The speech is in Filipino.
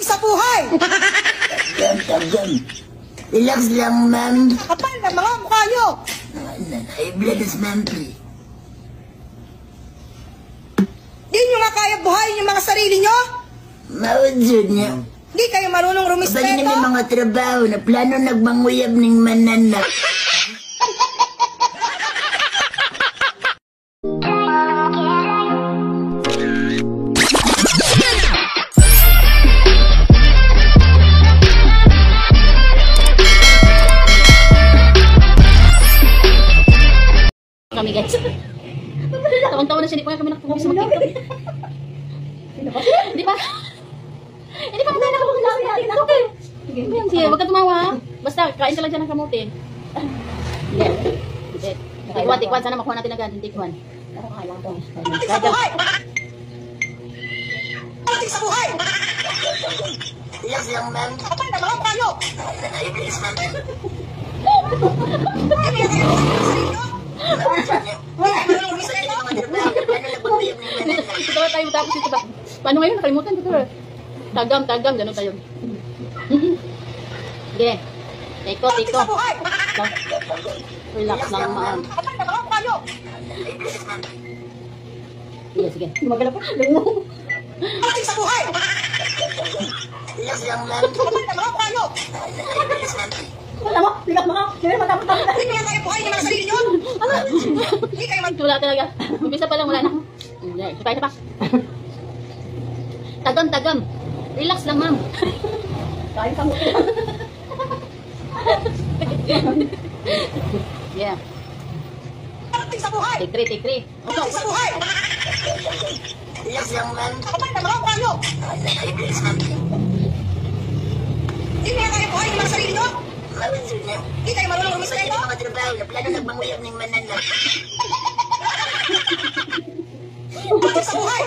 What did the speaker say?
sa buhay! Tagan. Relax lang, ma'am. Kapal na mga mukha nyo! High blood is ma'am, please. Di nyo nga kaya buhayin yung mga sarili nyo? Maudjud niya. Di kayo marunong Bali rumispeto? na may mga trabaho na plano nagmanguyab ning mananak. Kami guys. Tawang-tawa na siya, hindi pa nga kami nakapagpapis sa mag-tiktok. Hindi pa. Hindi pa kami nakapagpapis sa mag-tiktok. Sige, huwag ka tumawa. Basta, kain ka lang dyan ng kamuti. Hindi. Tikwan, sana makuha natin agad. Hindi tikwan. Ating sa buhay! Ating sa buhay! Relax lang, ma'am. Kapal na mga mukha nyo! High blood is ma'am. Di nyo kaya buhayin yung mga sarili nyo? Di kayo marunong rumispeto? Tawa tayo tapos ito ba? Paano ngayon? Nakalimutan ko. Tagam, gano'n tayo. Sige. Teko. Ating sa buhay! Relax lang, ma'am. Kapal na mga mukha nyo! Sige. Magala pa. Ating sa buhay! Relax lang, ma'am. Kapal na mga mukha nyo! High blood is ma'am. Wala mo! Ligat mo ka! Di nyo kaya buhayin yung mga sarili nyo? Di kayo Wala talaga. Umpisa pa lang, wala na. Isa pa. Tagam. Relax lang, ma'am. Kain ka mo. Yeah. Ating sa buhay! Take 3. Ating sa buhay! Relax lang, ma'am. Kapal na mga mukha nyo! High blood is ma'am. Di nyo kaya buhayin yung mga sarili nyo? Maudjud niya. Di kayo marunong Bali rumispeto? na mga trabaho na plano nagmanguyab ning mananak. Ating sa buhay!